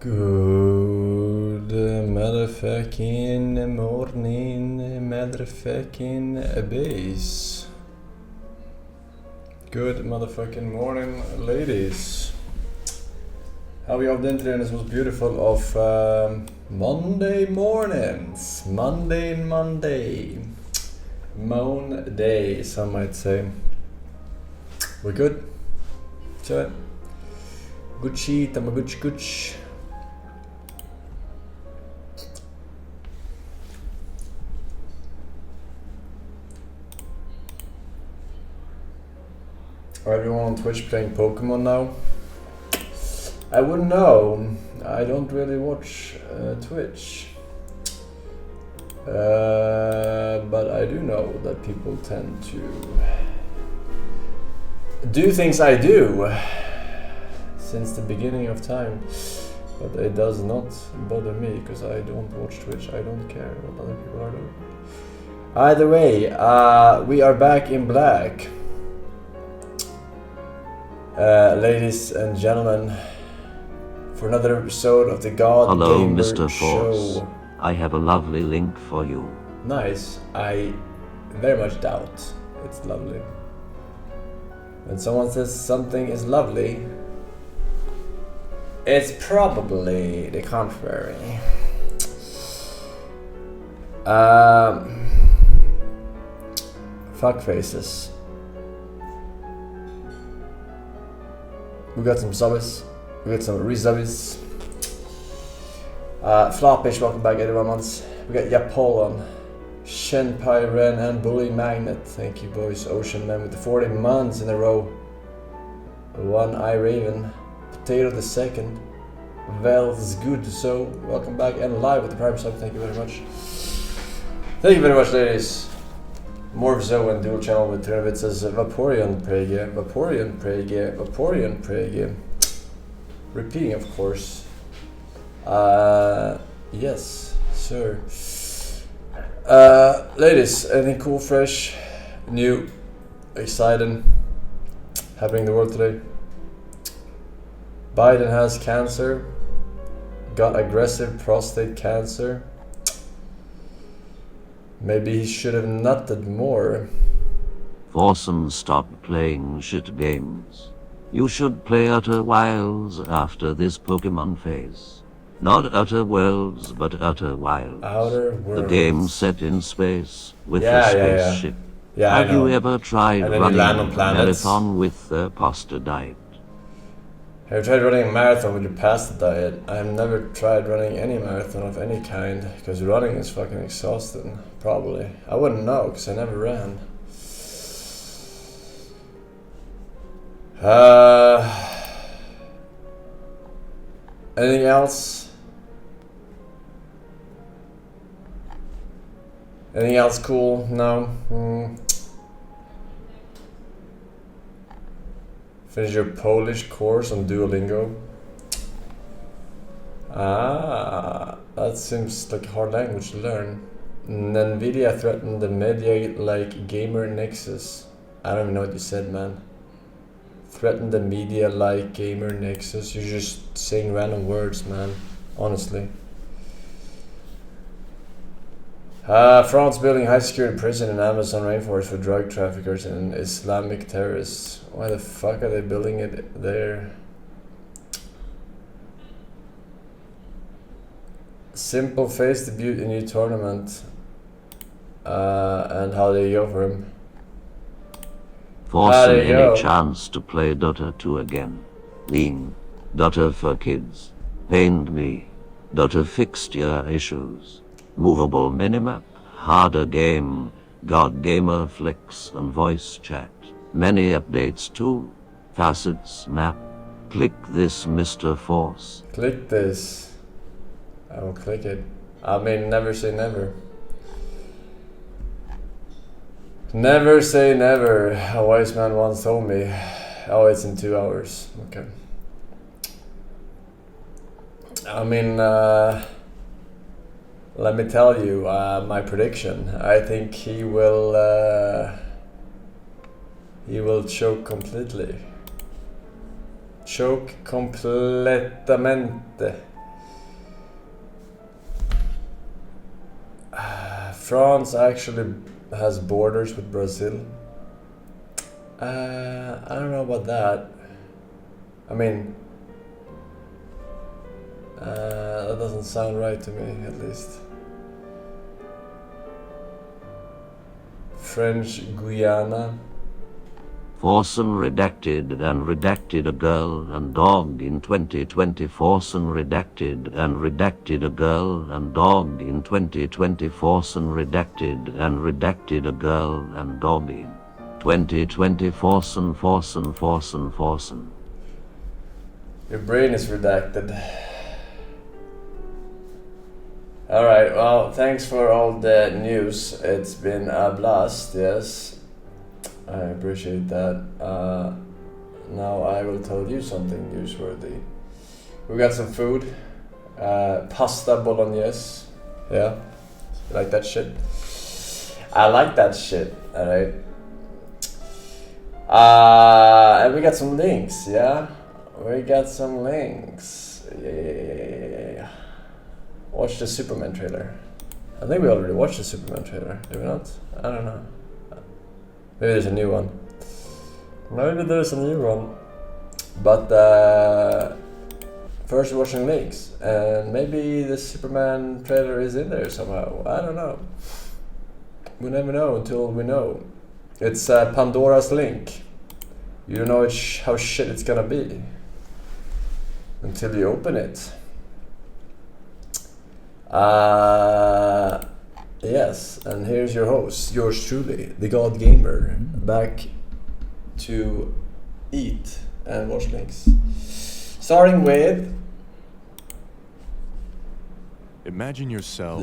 Good motherfucking morning, motherfucking base. Good motherfucking morning, ladies. How are you all doing today on this most beautiful of Monday mornings? Monday, Moan day, some might say. We're good? So, good sheet, I'm a good scooch. Are everyone on Twitch playing Pokemon now? I wouldn't know. I don't really watch Twitch. But I do know that people tend to do things I do since the beginning of time. But it does not bother me because I don't watch Twitch. I don't care what other people are doing. Either way, we are back in black. Ladies and gentlemen, for another episode of the God Hello, Gamer Mr. Force. Show. I have a lovely link for you. Nice. I very much doubt it's lovely. When someone says something is lovely, it's probably the contrary. Fuck faces. We got some subbies. We got some resubbies. Floppish, welcome back everyone months. We got Yapolon, Shenpai Ren and Bully Magnet. Thank you boys. Ocean Man with the 40 months in a row. One Eye Raven. Potato the second. Vel's good. So welcome back and live with the Prime sub. Thank you very much. Thank you very much, ladies. Morvzo and dual channel with Trinivit says Vaporeon Prege, Vaporeon Prege, Vaporeon Prege. Repeating, of course. Yes, sir. Ladies, anything cool, fresh, new, exciting happening in the world today? Biden has cancer, got aggressive prostate cancer. Maybe he should have nutted more. Forsen, stop playing shit games. You should play Outer Wilds after this Pokemon phase. Not Outer Worlds, but Outer Wilds. Outer Worlds. The game set in space with Yeah, a yeah. spaceship. Yeah, Have you ever tried And then you running land on a planets. marathon with the pasta diet? Have you tried running a marathon with your pasta diet? I've never tried running any marathon of any kind, because running is fucking exhausting, probably. I wouldn't know, because I never ran. Anything else? Anything else cool? No? Finish your Polish course on Duolingo. That seems like a hard language to learn. Nvidia threatened the media like gamer Nexus. I don't even know what you said, man. Threatened the media like gamer Nexus. You're just saying random words, man. Honestly. France building high security prison in Amazon rainforest for drug traffickers and Islamic terrorists. Why the fuck are they building it there? Simple Face debut in new tournament. And how they go for him. Forsen, any chance to play Dota 2 again? Lean. Dota for kids. Pained me. Dota fixed your issues. Movable minimap, harder game, God Gamer flicks and voice chat. Many updates too. Facets map. Click this, Mr. Force. Click this. I will click it. I mean, never say never. Never say never. A wise man once told me. Oh, it's in 2 hours. Okay. I mean, let me tell you my prediction. I think he will choke completely. Choke completamente. France actually has borders with Brazil. I don't know about that. I mean, that doesn't sound right to me, at least. French Guiana. Forsen redacted and redacted a girl and dog in 2020. Forsen redacted and redacted a girl and dog in 2020. Forsen redacted and redacted a girl and dog in 2020. Forsen. Your brain is redacted. Alright, well, thanks for all the news. It's been a blast, yes. I appreciate that. Now I will tell you something newsworthy. We got some food. Pasta bolognese. Yeah, you like that shit? I like that shit, alright. And we got some links, yeah? We got some links. Yeah. Watch the Superman trailer. I think we already watched the Superman trailer, did we not? I don't know. Maybe there's a new one. But first watching links. And maybe the Superman trailer is in there somehow. I don't know. We never know until we know. It's Pandora's link. You don't know how shit it's gonna be until you open it. Yes, and here's your host, yours truly, the God Gamer, back to eat and watch links. Starting with... Imagine yourself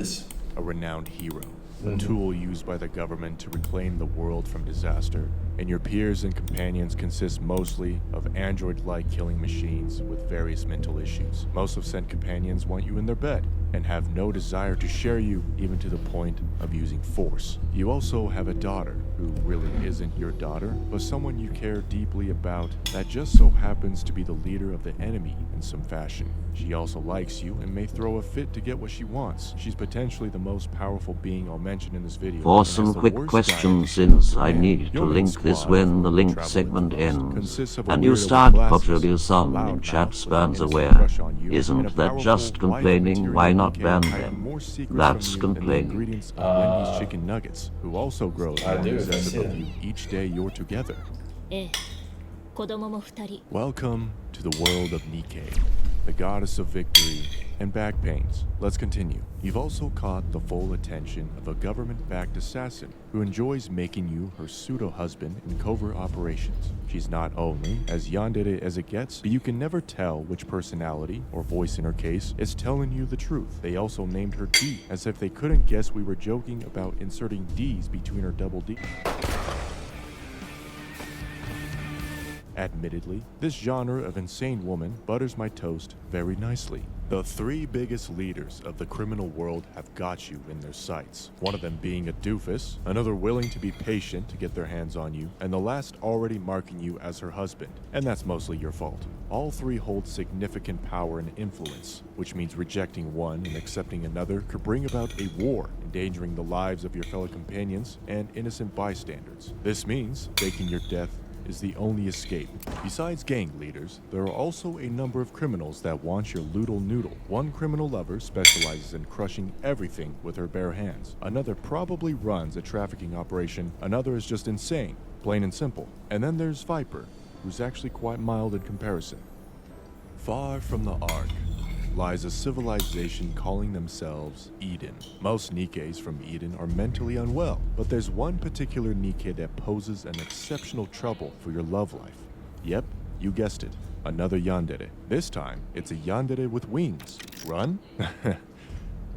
a renowned hero, a tool used by the government to reclaim the world from disaster, and your peers and companions consist mostly of android-like killing machines with various mental issues. Most of said companions want you in their bed, and have no desire to share you, even to the point of using force. You also have a daughter, who really isn't your daughter, but someone you care deeply about that just so happens to be the leader of the enemy in some fashion. She also likes you and may throw a fit to get what she wants. She's potentially the most powerful being I'll mention in this video. For some quick questions, since I need to link this when the link segment ends, and you start PokeRogue song in chat spans aware. Isn't that just complaining? Why not ban them? That's complaining. Wendy's chicken nuggets, who also grows I more do, possessive I of see. you each day you're together. ええ、子供も2人。 Welcome to the world of Nikkei, the goddess of victory and back pains. Let's continue. You've also caught the full attention of a government-backed assassin who enjoys making you her pseudo-husband in covert operations. She's not only as yandere as it gets, but you can never tell which personality, or voice in her case, is telling you the truth. They also named her D, as if they couldn't guess we were joking about inserting D's between her double D. Admittedly, this genre of insane woman butters my toast very nicely. The three biggest leaders of the criminal world have got you in their sights. One of them being a doofus, another willing to be patient to get their hands on you, and the last already marking you as her husband. And that's mostly your fault. All three hold significant power and influence, which means rejecting one and accepting another could bring about a war, endangering the lives of your fellow companions and innocent bystanders. This means faking your death is the only escape. Besides gang leaders, there are also a number of criminals that want your loodle noodle. One criminal lover specializes in crushing everything with her bare hands. Another probably runs a trafficking operation. Another is just insane, plain and simple. And then there's Viper, who's actually quite mild in comparison. Far from the Ark lies a civilization calling themselves Eden. Most Nikkeis from Eden are mentally unwell, but there's one particular Nikkei that poses an exceptional trouble for your love life. Yep, you guessed it, another yandere. This time, it's a yandere with wings. Run?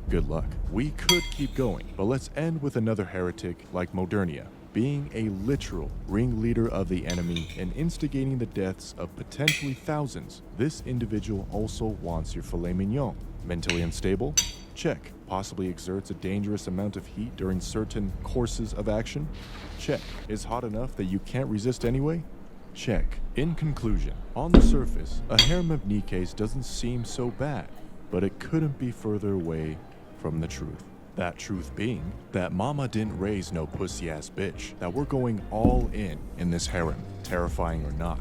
Good luck. We could keep going, but let's end with another heretic like Modernia, being a literal ringleader of the enemy and instigating the deaths of potentially thousands. This individual also wants your filet mignon. Mentally unstable? Check. Possibly exerts a dangerous amount of heat during certain courses of action? Check. Is hot enough that you can't resist anyway? Check. In conclusion, on the surface, a harem of Nikkeis doesn't seem so bad, but it couldn't be further away from the truth. That truth being that Mama didn't raise no pussy-ass bitch, that we're going all in this harem, terrifying or not.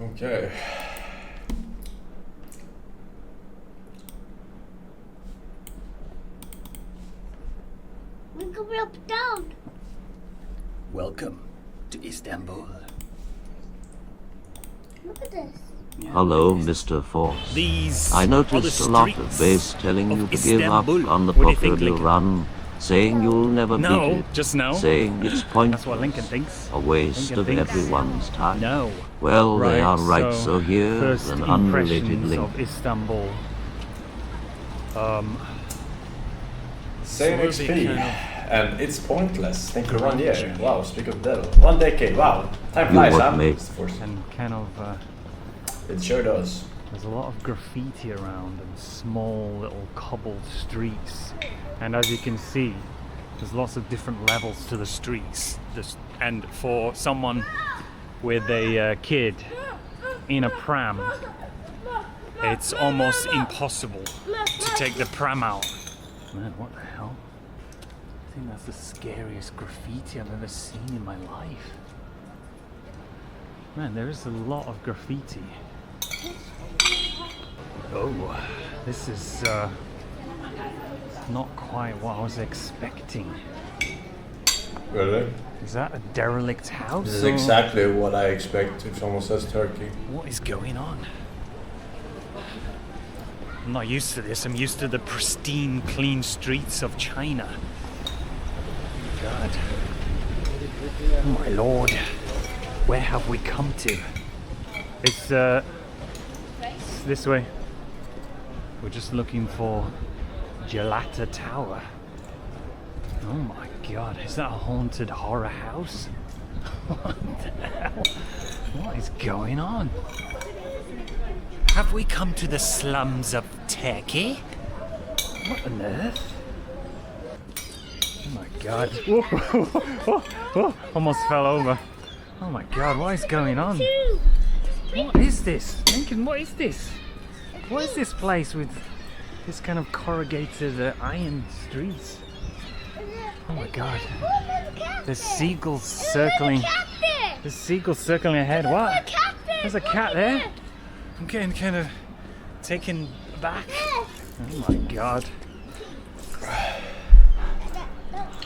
Okay. We're going up down. Welcome to Istanbul. Look at this. Hello, Mr. Force. These I are noticed the a lot of streets base telling you of to give up Istanbul. on the What do you think, PokeRogue Lincoln? run, saying you'll never beat No, it, just no. saying it's That's pointless, what Lincoln thinks. a waste Lincoln of thinks everyone's time. No. Well, they are right, so so here's first an unrelated impressions link. of Istanbul. Same So XP. they kind And it's pointless. Thank you, 1 year. Wow, speak of devil. 1 decade, wow. Time You flies, what huh? made- Mr. Forsen. And kind of, It sure does. there's a lot of graffiti around and small little cobbled streets. And as you can see, there's lots of different levels to the streets. And for someone with a kid in a pram, it's almost impossible to take the pram out. Man, what the hell? I think that's the scariest graffiti I've ever seen in my life. Man, there is a lot of graffiti. Oh, this is not quite what I was expecting. Really? Is that a derelict house? This is or exactly what I expect if someone says Turkey. What is going on? I'm not used to this. I'm used to the pristine, clean streets of China. God. Oh my lord. Where have we come to? It's this way. We're just looking for Gelata Tower. Oh my god, is that a haunted horror house? What the hell? What is going on? Have we come to the slums of Turkey? What on earth? Oh my god. Almost fell over. Oh my god, what is going on? What is this? Lincoln, what is this? What is this place with this kind of corrugated iron streets? Oh my god. There's seagulls circling. There's seagulls circling ahead. What? There's a cat there? I'm getting kind of taken aback. Oh my god.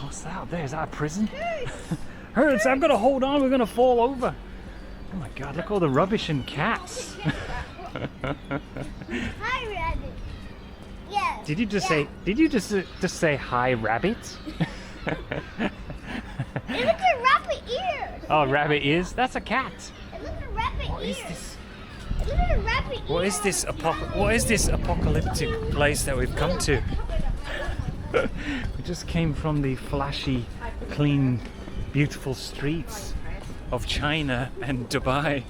What's that up there? Is that a prison? Hurts, I've got to hold on, we're going to fall over. Oh my god, look at all the rubbish and cats. Hi, rabbit. Yes. Did you just say hi, rabbit? Look at rabbit ears. Oh, rabbit ears? That's a cat. And look at rabbit What ears. is this? And look at rabbit ears. What is this apocalyptic place that we've come to? We just came from the flashy, clean, beautiful streets of China and Dubai.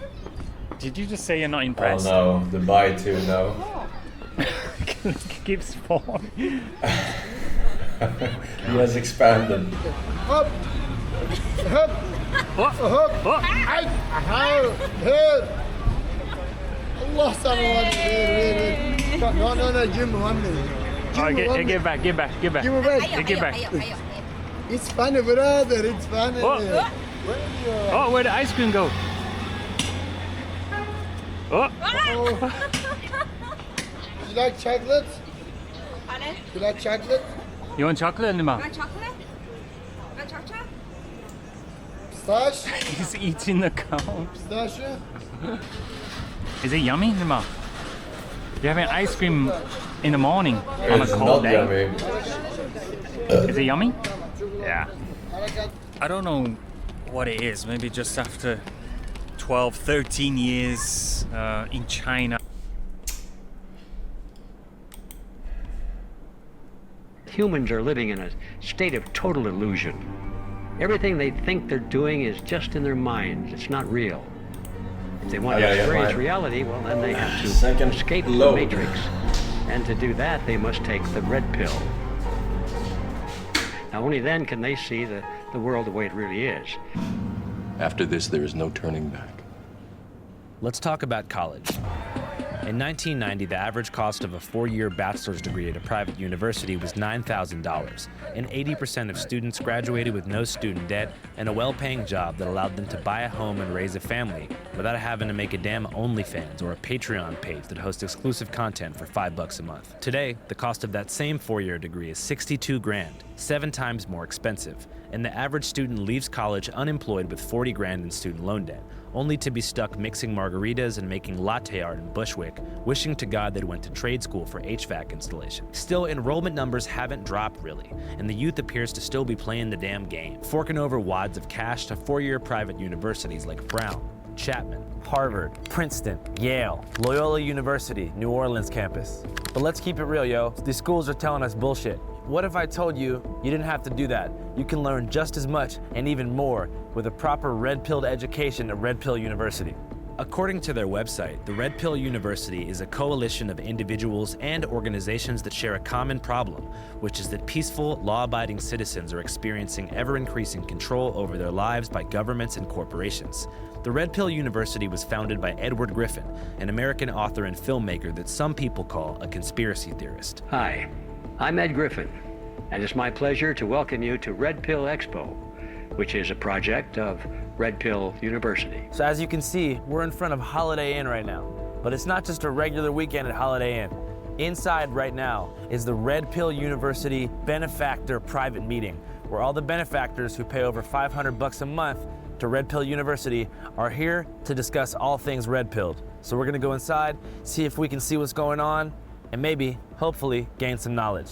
Did you just say you're not impressed? Oh no, Dubai too, no. Keeps falling. He has expanded. What? What? Allah sallallahu alayhi wa sallam. No, give me 1 minute. Okay, get back. Give me back. Get back. It's funny, brother. It's funny. Oh. Oh, where'd the ice cream go? Oh. You like chocolate? Pardon? You like chocolate? You want chocolate, Nima? Want chocolate? Want chocolate? Pistache? He's eating the cone. Pistachio? Is it yummy, Nima? You're having ice cream in the morning on a It's cold not day. yummy. Is it yummy? Yeah. I don't know what it is. Maybe just after 12, 13 years in China. Humans are living in a state of total illusion. Everything they think they're doing is just in their minds. It's not real. If they want to experience mine. reality, well, then they have to Second escape the load. matrix. And to do that, they must take the red pill. Now, only then can they see the world the way it really is. After this, there is no turning back. Let's talk about college. In 1990, the average cost of a 4-year bachelor's degree at a private university was $9,000, and 80% of students graduated with no student debt and a well-paying job that allowed them to buy a home and raise a family without having to make a damn OnlyFans or a Patreon page that hosts exclusive content for $5 a month. Today, the cost of that same 4-year degree is $62 grand, 7 times more expensive, and the average student leaves college unemployed with $40 grand in student loan debt, only to be stuck mixing margaritas and making latte art in Bushwick, wishing to God they'd went to trade school for HVAC installation. Still, enrollment numbers haven't dropped really, and the youth appears to still be playing the damn game, forking over wads of cash to 4-year private universities like Brown, Chapman, Harvard, Princeton, Yale, Loyola University, New Orleans campus. But let's keep it real, yo. These schools are telling us bullshit. What if I told you you didn't have to do that? You can learn just as much and even more with a proper red-pilled education at Red Pill University. According to their website, the Red Pill University is a coalition of individuals and organizations that share a common problem, which is that peaceful, law-abiding citizens are experiencing ever-increasing control over their lives by governments and corporations. The Red Pill University was founded by Edward Griffin, an American author and filmmaker that some people call a conspiracy theorist. Hi, I'm Ed Griffin, and it's my pleasure to welcome you to Red Pill Expo, which is a project of Red Pill University. So as you can see, we're in front of Holiday Inn right now, but it's not just a regular weekend at Holiday Inn. Inside right now is the Red Pill University Benefactor Private Meeting, where all the benefactors who pay over $500 a month to Red Pill University are here to discuss all things red pilled. So we're gonna go inside, see if we can see what's going on, and maybe, hopefully, gain some knowledge.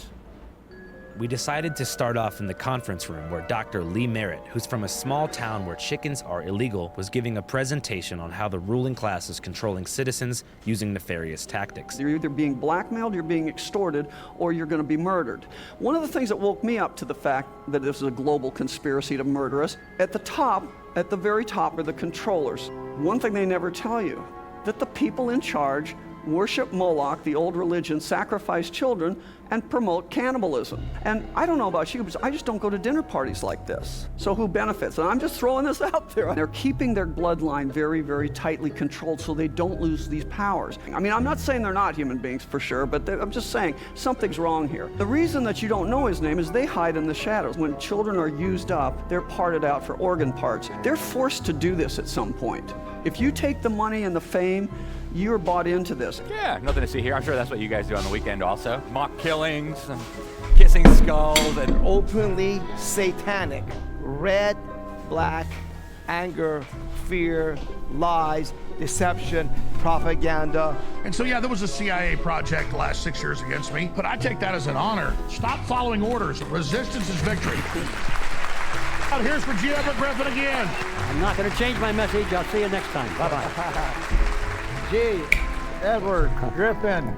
We decided to start off in the conference room where Dr. Lee Merritt, who's from a small town where chickens are illegal, was giving a presentation on how the ruling class is controlling citizens using nefarious tactics. You're either being blackmailed, you're being extorted, or you're going to be murdered. One of the things that woke me up to the fact that this is a global conspiracy to murder us, at the very top are the controllers. One thing they never tell you, that the people in charge worship Moloch, the old religion, sacrifice children, and promote cannibalism. And I don't know about you, but I just don't go to dinner parties like this. So who benefits? And I'm just throwing this out there. They're keeping their bloodline very, very tightly controlled so they don't lose these powers. I mean, I'm not saying they're not human beings for sure, but I'm just saying something's wrong here. The reason that you don't know his name is they hide in the shadows. When children are used up, they're parted out for organ parts. They're forced to do this at some point. If you take the money and the fame, you're bought into this. Yeah, nothing to see here. I'm sure that's what you guys do on the weekend also. Mock killings and kissing skulls and Openly satanic. Red, black, anger, fear, lies, deception, propaganda. And so, yeah, there was a CIA project the last 6 years against me, but I take that as an honor. Stop following orders. Resistance is victory. Here's Virginia Everett Griffin again. I'm not going to change my message. I'll see you next time. Bye-bye. G. Edward Griffin.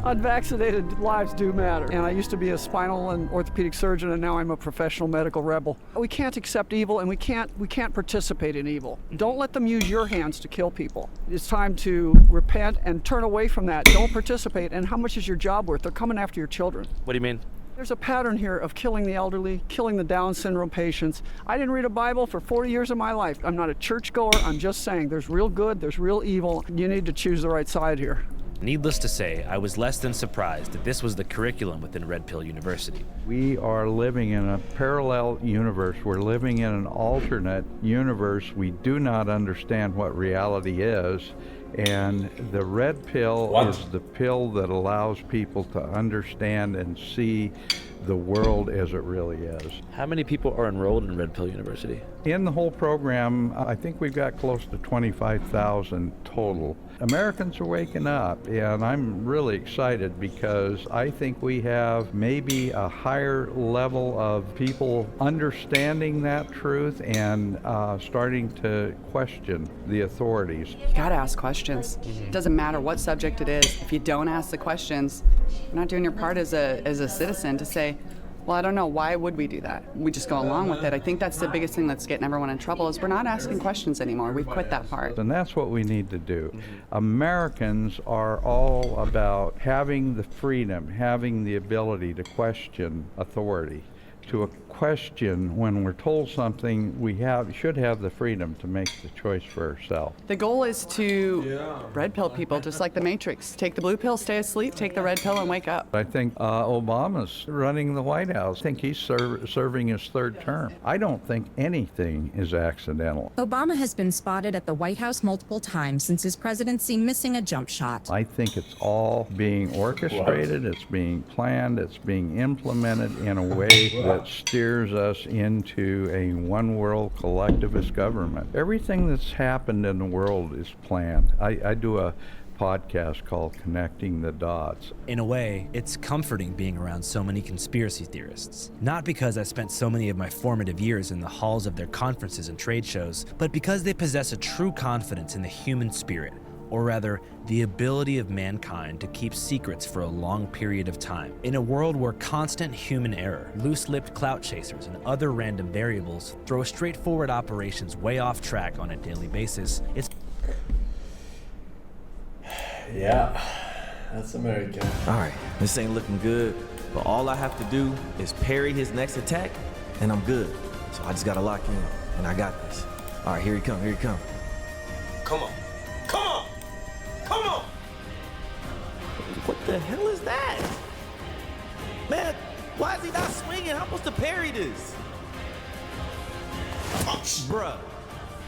Unvaccinated lives do matter. And I used to be a spinal and orthopedic surgeon, and now I'm a professional medical rebel. We can't accept evil, and we can't participate in evil. Don't let them use your hands to kill people. It's time to repent and turn away from that. Don't participate. And how much is your job worth? They're coming after your children. What do you mean? There's a pattern here of killing the elderly, killing the Down syndrome patients. I didn't read a Bible for 40 years of my life. I'm not a churchgoer. I'm just saying there's real good, there's real evil. You need to choose the right side here. Needless to say, I was less than surprised that this was the curriculum within Red Pill University. We are living in a parallel universe. We're living in an alternate universe. We do not understand what reality is. And the red pill is the pill that allows people to understand and see the world as it really is. How many people are enrolled in Red Pill University? In the whole program, I think we've got close to 25,000 total. Americans are waking up, and I'm really excited because I think we have maybe a higher level of people understanding that truth and starting to question the authorities. You gotta ask questions. It doesn't matter what subject it is. If you don't ask the questions, you're not doing your part as a citizen to say, well, I don't know, why would we do that? We just go along with it. I think that's the biggest thing that's getting everyone in trouble is we're not asking questions anymore. We've quit that part. And that's what we need to do. Americans are all about having the freedom, having the ability to question authority, to a question when we're told something, we should have the freedom to make the choice for ourselves. The goal is to red pill people, just like the Matrix. Take the blue pill, stay asleep, take the red pill, and wake up. I think Obama's running the White House. I think he's serving his third term. I don't think anything is accidental. Obama has been spotted at the White House multiple times since his presidency, missing a jump shot. I think it's all being orchestrated, it's being planned, it's being implemented in a way that steers us into a one-world collectivist government. Everything that's happened in the world is planned. I do a podcast called Connecting the Dots. In a way, it's comforting being around so many conspiracy theorists. Not because I spent so many of my formative years in the halls of their conferences and trade shows, but because they possess a true confidence in the human spirit, or rather, the ability of mankind to keep secrets for a long period of time. In a world where constant human error, loose-lipped clout chasers, and other random variables throw straightforward operations way off track on a daily basis, it's... Yeah, that's America. Alright, this ain't looking good, but all I have to do is parry his next attack, and I'm good. So I just gotta lock in, and I got this. Alright, here he come, here he come. Come on. Come on! Come on! What the hell is that? Man, why is he not swinging? How am I supposed to parry this? Oh, bruh,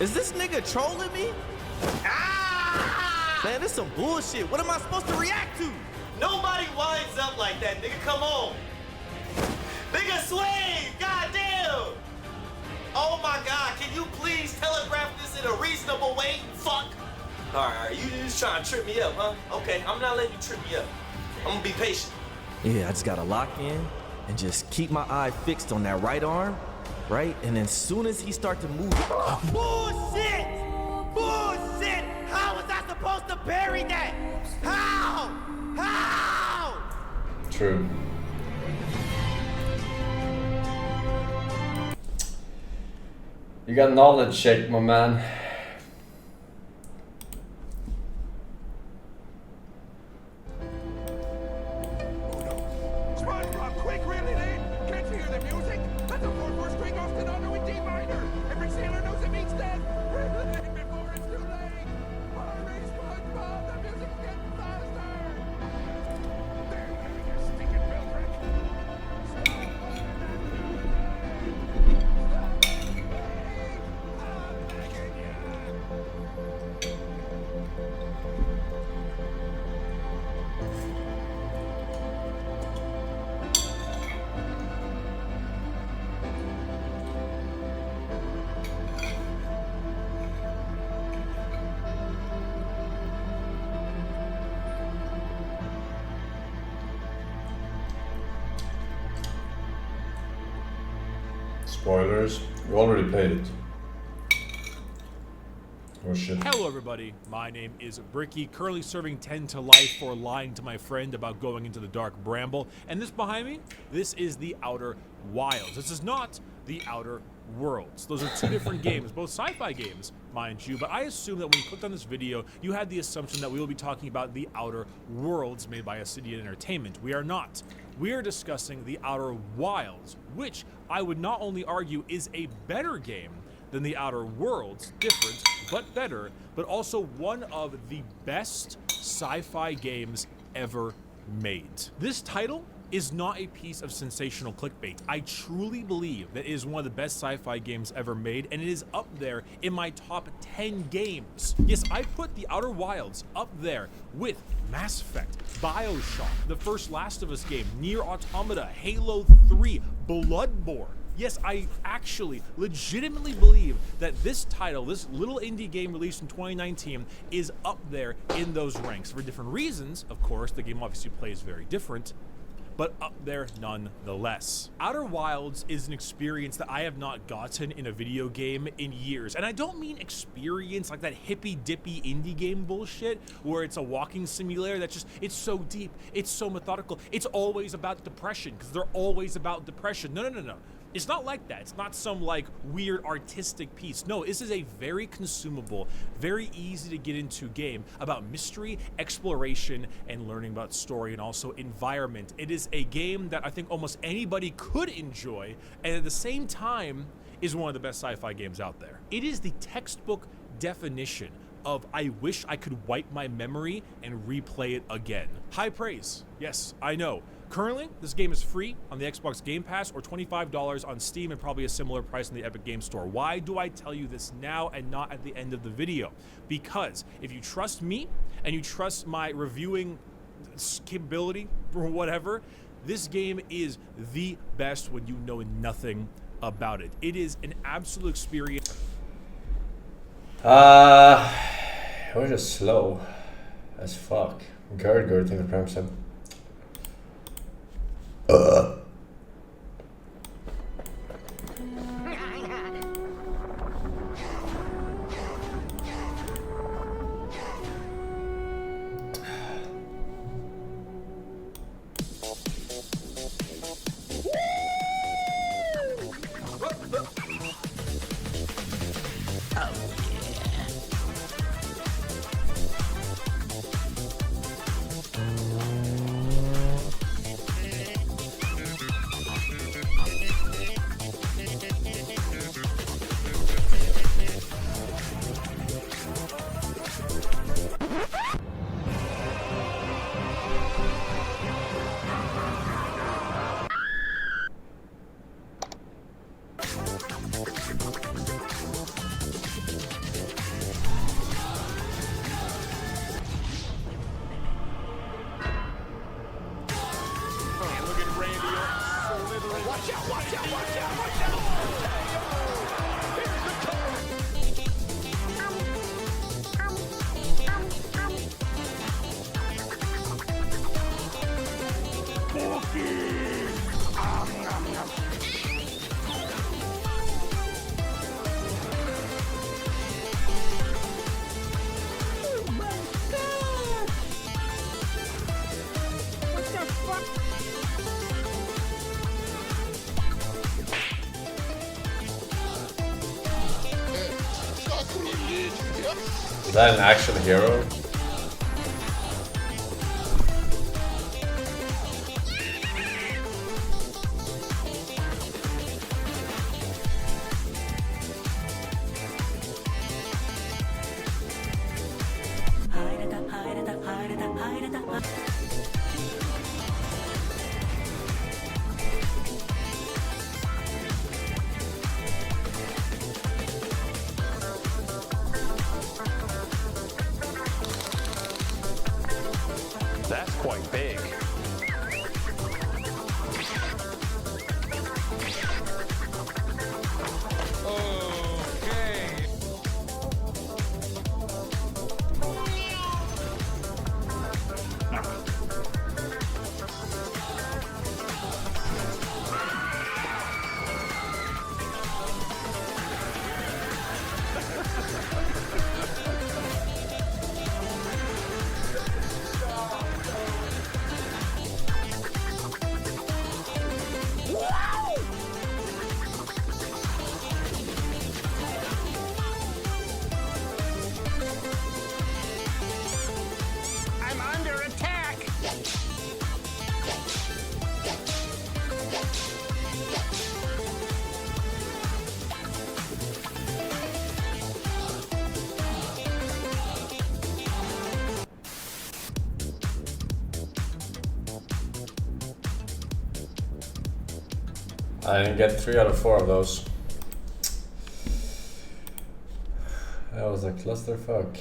is this nigga trolling me? Ah! Man, this some bullshit. What am I supposed to react to? Nobody winds up like that, nigga. Come on. Nigga, swing! Goddamn! Oh my God, can you please telegraph this in a reasonable way? Fuck! Alright, you just trying to trip me up, huh? Okay, I'm not letting you trip me up. I'm gonna be patient. Yeah, I just gotta lock in and just keep my eye fixed on that right arm, right? And then as soon as he start to move... Bullshit! Bullshit! How was I supposed to parry that? How? How? True. You got knowledge check, my man. Spoilers. You already played it. Oh shit. Hello everybody, my name is Bricky, currently serving 10 to life for lying to my friend about going into the dark bramble. And this behind me, this is the Outer Wilds. This is not the Outer Worlds. Those are two different games, both sci-fi games, mind you, but I assume that when you clicked on this video, you had the assumption that we will be talking about the Outer Worlds made by Obsidian Entertainment. We are not. We are discussing the Outer Wilds, which I would not only argue is a better game than the Outer Worlds, different but better, but also one of the best sci-fi games ever made. This title is not a piece of sensational clickbait. I truly believe that it is one of the best sci-fi games ever made, and it is up there in my top 10 games. Yes, I put the Outer Wilds up there with Mass Effect, BioShock, the first Last of Us game, Nier Automata, Halo 3, Bloodborne. Yes, I actually legitimately believe that this title, this little indie game released in 2019, is up there in those ranks. For different reasons, of course, the game obviously plays very different, but up there nonetheless. Outer Wilds is an experience that I have not gotten in a video game in years. And I don't mean experience like that hippy-dippy indie game bullshit where it's a walking simulator that's just, it's so deep, it's so methodical, it's always about depression, because they're always about depression. No. It's not like that. It's not some like weird artistic piece. No, this is a very consumable, very easy to get into game about mystery, exploration, and learning about story and also environment. It is a game that I think almost anybody could enjoy, and at the same time is one of the best sci-fi games out there. It is the textbook definition of I wish I could wipe my memory and replay it again. High praise. Yes, I know. Currently, this game is free on the Xbox Game Pass or $25 on Steam and probably a similar price in the Epic Game Store. Why do I tell you this now and not at the end of the video? Because if you trust me and you trust my reviewing capability or whatever, this game is the best when you know nothing about it. It is an absolute experience. It was just slow as fuck. Gurgur thing the premise. Is that an actual hero? That's quite big. I'm under attack. I didn't get 3 out of 4 of those. That was a clusterfuck.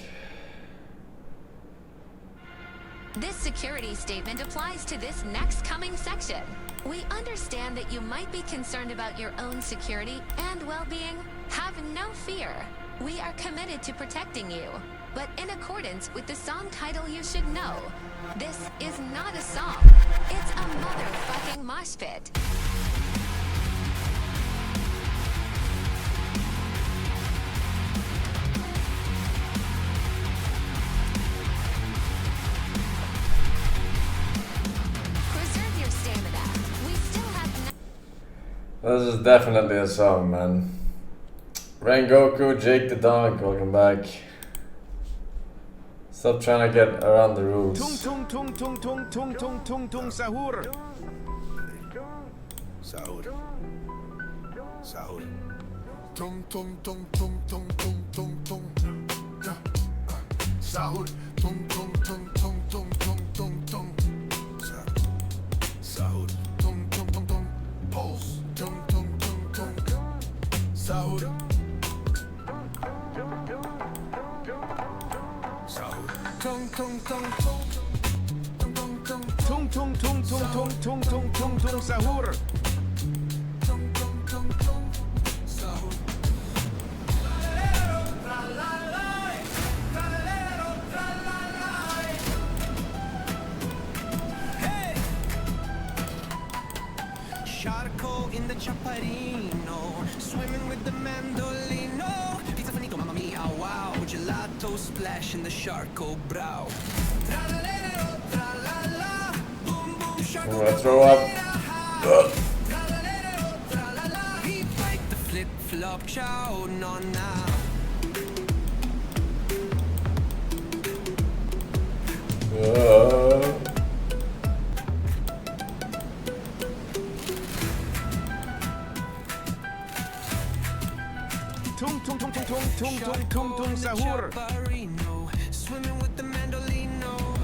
This security statement applies to this next coming section. We understand that you might be concerned about your own security and well-being. Have no fear. We are committed to protecting you, but in accordance with the song title you should know. This is not a song. It's a motherfucking mosh pit. This is definitely a song, man. Rengoku, Jake the Dog, welcome back. Stop trying to get around the rules. Tung tung tung tung tung tung tung tung sahur. Sahur. Sahur. Tung tung tung tung tung tung tung tung. Sahur. Tung tung tung tung tung tung tung tung. Sahur. Tung tung tung tung. Pulse. Tung tung tung tung. Sahur. Tung tung tung tung tung tung tung tung tung tung tung tung tung tung tung sahur. Tung tung tung tung sahur. Hey! Charco in the chaparino, swimming with the mandolino. Pizza finito, mamma mia, wow. Gelato splash in the Charco brow. I'm gonna throw up. He bite the flip flop, ciao, nonna. Tung tung tung tung tung tung tung tung tung sahur. Swimming with the mandolino.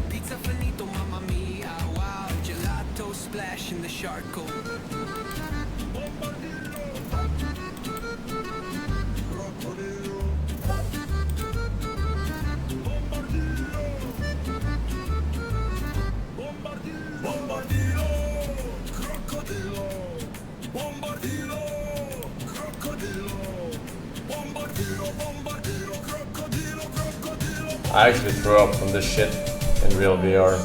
Pizza finito, mamma mia, wow. Gelato splash in the Charco. Bombardilo, crocodilo, bombardilo, crocodilo, bombardilo, bombardilo, crocodilo, crocodilo. I actually threw up from this shit in real VR.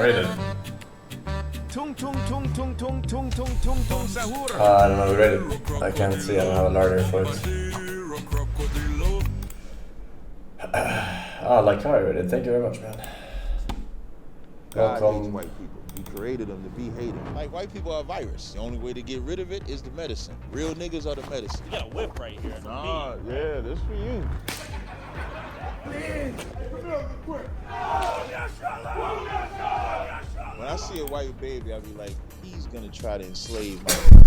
Rated. Tung tung tung tung tung tung tung tung tung sahur. I don't know who rated. I can't see, I don't have a larder for it. Like how I rated. Thank you very much, man. God hates Welcome. white people. He created them to be hated. Like, white people are a virus. The only way to get rid of it is the medicine. Real niggas are the medicine. You got a whip right here. Nah, yeah, this for you. When I see a white baby, I'll be like, he's gonna try to enslave my people.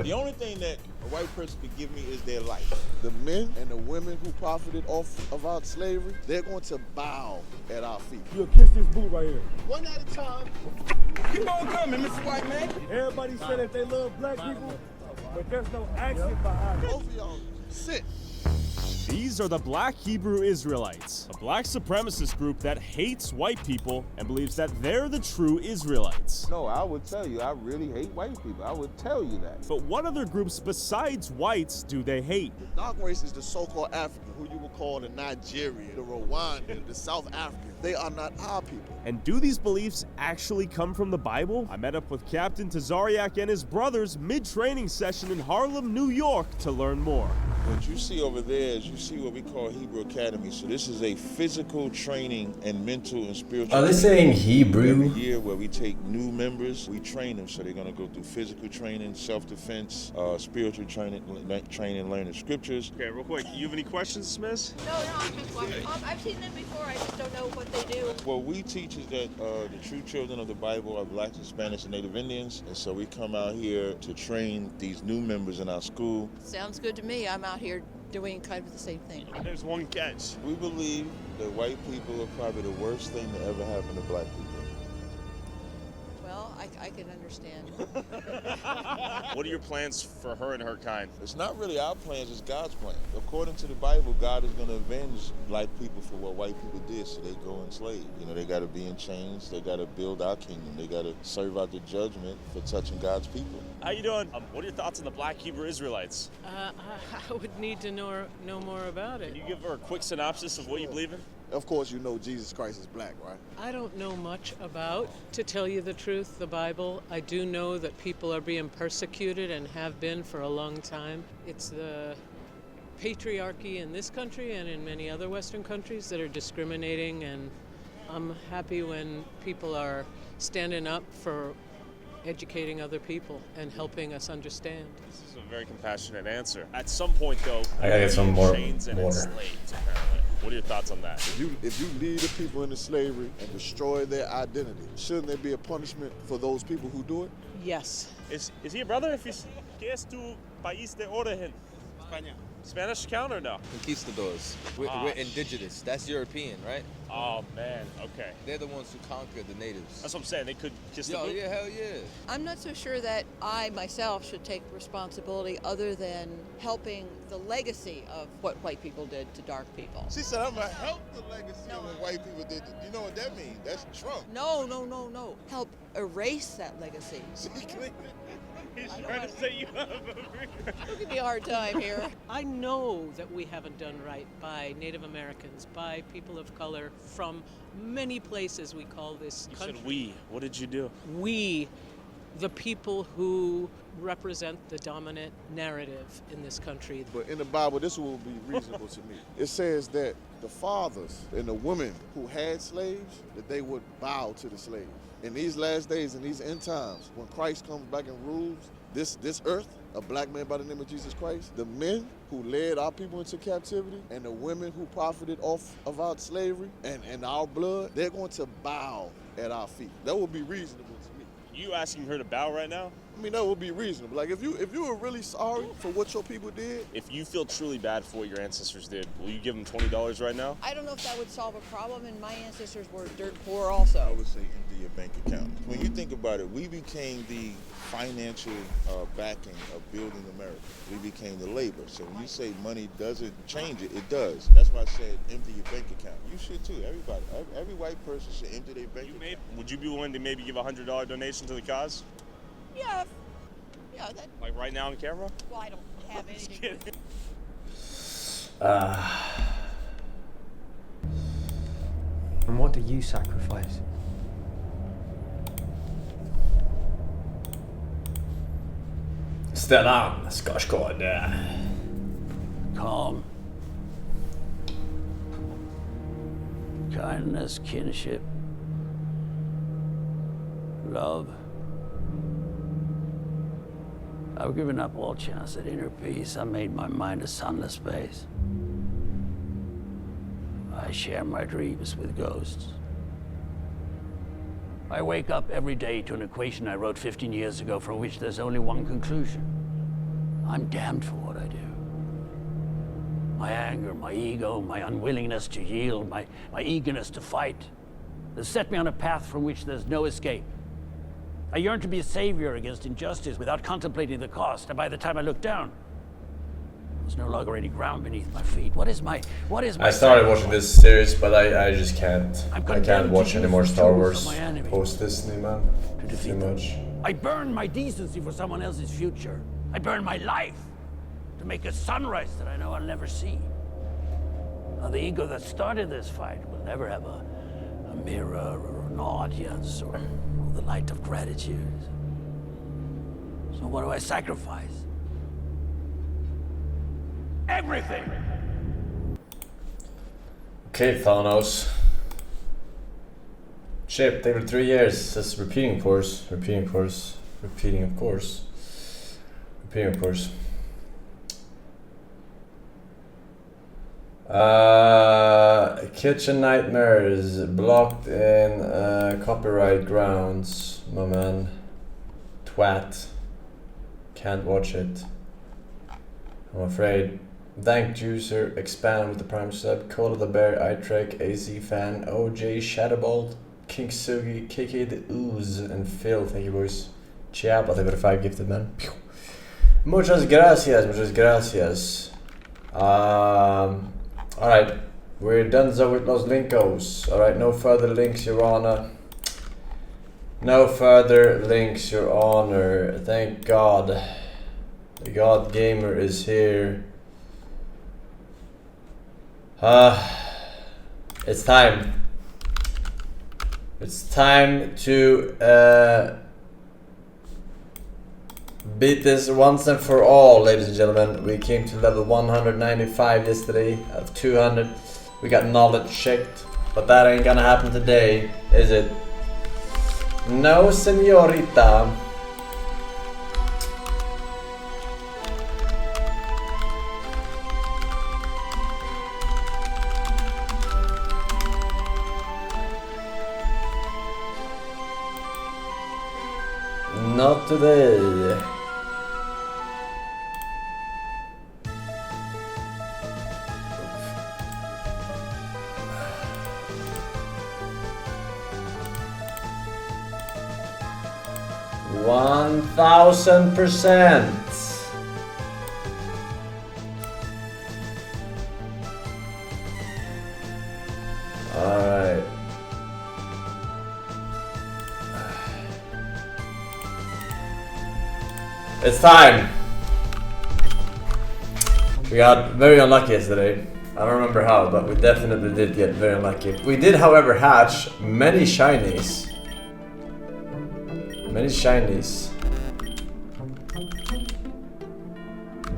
The only thing that a white person could give me is their life. The men and the women who profited off of our slavery, they're going to bow at our feet. You'll kiss this boot right here. One at a time. Keep on coming, Mr. White Man. Everybody said that they love black people, but there's no action behind it. Both of y'all, sit. These are the Black Hebrew Israelites, a black supremacist group that hates white people and believes that they're the true Israelites. No, I would tell you, I really hate white people. I would tell you that. But what other groups besides whites do they hate? The dark race is the so-called African, who you would call the Nigerian, the Rwandan, the South African. They are not our people. And do these beliefs actually come from the Bible? I met up with Captain Tazariak and his brothers mid-training session in Harlem, New York to learn more. What you see over there is you see what we call Hebrew Academy. So this is a physical training and mental and spiritual. Are they saying Hebrew? Every year where we take new members, we train them. So they're going to go through physical training, self-defense, spiritual training, learning scriptures. Okay, real quick, you have any questions, Smith? No, I'm just watching. I've seen them before. I just don't know what they do. What we teach is that the true children of the Bible are blacks, Hispanics, and Native Indians. And so we come out here to train these new members in our school. Sounds good to me. I'm out here doing kind of the same thing. There's one catch. We believe that white people are probably the worst thing to ever happen to black people. Well, I can understand. What are your plans for her and her kind? It's not really our plans, it's God's plan. According to the Bible, God is going to avenge black people for what white people did, so they go enslaved. You know, they got to be in chains, they got to build our kingdom, they got to serve out the judgment for touching God's people. How you doing? What are your thoughts on the Black Hebrew Israelites? I would need to know more about it. Can you give her a quick synopsis of what you believe in? Of course, you know Jesus Christ is black, right? I don't know much about, to tell you the truth, the Bible. I do know that people are being persecuted and have been for a long time. It's the patriarchy in this country and in many other Western countries that are discriminating, and I'm happy when people are standing up for educating other people and helping us understand. This is a very compassionate answer. At some point, though, I gotta get some more chains and water. enslaved, apparently. What are your thoughts on that? If you lead the people into slavery and destroy their identity, shouldn't there be a punishment for those people who do it? Yes. Is he a brother? If he's ¿Qué es tu país de origen? España. Spanish count or no? Conquistadors. We're indigenous. That's European, right? Oh, man. Okay. They're the ones who conquered the natives. That's what I'm saying. They could kiss the Yo, boot. yeah, hell yeah. I'm not so sure that I myself should take responsibility other than helping the legacy of what white people did to dark people. She said, I'm going to help the legacy of what white people did. You know what that means? That's Trump. No. Help erase that legacy. He's trying to say you have Don't give me a hard time here. I know that we haven't done right by Native Americans, by people of color from many places we call this country. You said we. What did you do? We, the people who represent the dominant narrative in this country. But in the Bible, this will be reasonable to me. It says that the fathers and the women who had slaves, that they would bow to the slaves. In these last days, in these end times, when Christ comes back and rules this earth, a black man by the name of Jesus Christ, the men who led our people into captivity and the women who profited off of our slavery and our blood, they're going to bow at our feet. That would be reasonable to me. You asking her to bow right now? I mean, that would be reasonable. Like, if you were really sorry for what your people did. If you feel truly bad for what your ancestors did, will you give them $20 right now? I don't know if that would solve a problem, and my ancestors were dirt poor also. I would say empty your bank account. When you think about it, we became the financial backing of building America. We became the labor. So when you say money doesn't change it, it does. That's why I said empty your bank account. You should too. Everybody. Every white person should empty their bank account. Would you be willing to maybe give a $100 donation to the cause? Yeah. That, like right now on camera? well, I don't have anything. And what do you sacrifice? Stellan Skarsgård. Calm. Kindness, kinship. Love. I've given up all chance at inner peace. I made my mind a sunless space. I share my dreams with ghosts. I wake up every day to an equation I wrote 15 years ago from which there's only one conclusion. I'm damned for what I do. My anger, my ego, my unwillingness to yield, my eagerness to fight has set me on a path from which there's no escape. I yearn to be a savior against injustice without contemplating the cost, and by the time I look down, there's no longer any ground beneath my feet. What is my I started watching this series, but I just can't. I can't watch any more Star Wars post Disney, man. Too much. I burn my decency for someone else's future. I burn my life to make a sunrise that I know I'll never see. Now, the ego that started this fight will never have a mirror or an audience or the light of gratitude. So what do I sacrifice? Everything! Okay, Thanos. Ship, every 3 years. That's repeating, of course. Repeating, of course. Repeating, of course. Repeating, of course. Kitchen Nightmares blocked in copyright grounds, my man. Twat. Can't watch it. I'm afraid. Thank user, expand with the prime sub, Cola the Bear, iTrek, AC Fan, OJ, Shadowbolt, King Sugi, KK the Ooze, and Phil. Thank you, boys. Chiapa, they were 5 gifted, man. Muchas gracias, muchas gracias. Alright, we're done so with Los Linkos. Alright, no further links, Your Honor. No further links, Your Honor. Thank God. The God Gamer is here. It's time. It's time to beat this once and for all, ladies and gentlemen. We came to level 195 yesterday out of 200. We got knowledge checked, but that ain't gonna happen today, is it? No, señorita. Not today. One 1,000%. Alright. It's time. We got very unlucky yesterday. I don't remember how, but we definitely did get very unlucky. We did, however, hatch many shinies. Many shinies.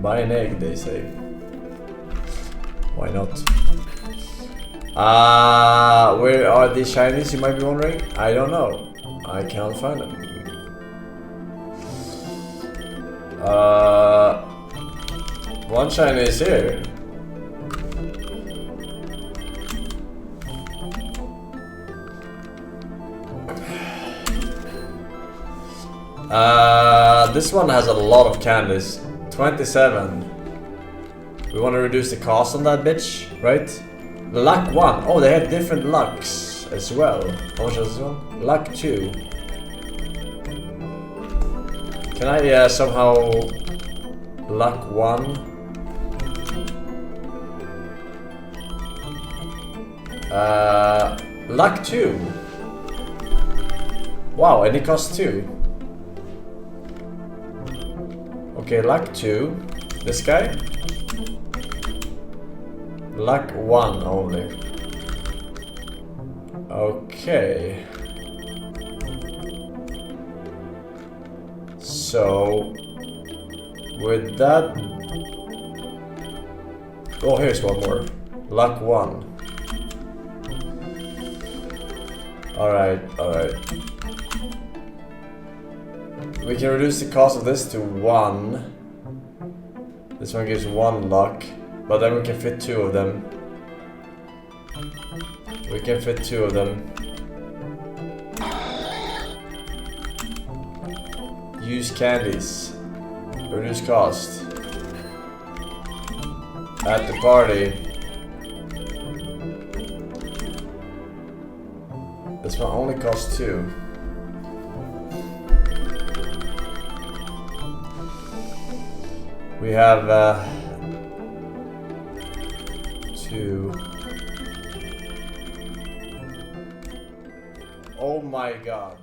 Buy an egg, they say. Why not? Where are these shinies, you might be wondering? I don't know. I can't find them. One shiny is here. This one has a lot of candies. 27. We want to reduce the cost on that bitch, right? Luck 1. Oh, they have different lucks as well. How much is this one? Luck 2. Can I somehow luck 1? Luck 2. Wow, and it costs 2. Okay, luck 2. This guy? Luck 1 only. Okay. So with that, oh, here's one more. Luck 1. Alright. We can reduce the cost of this to 1. This one gives 1 luck, but then we can fit 2 of them. We can fit 2 of them. Use candies. Reduce cost. At the party. This one only costs 2. We have 2. Oh my god.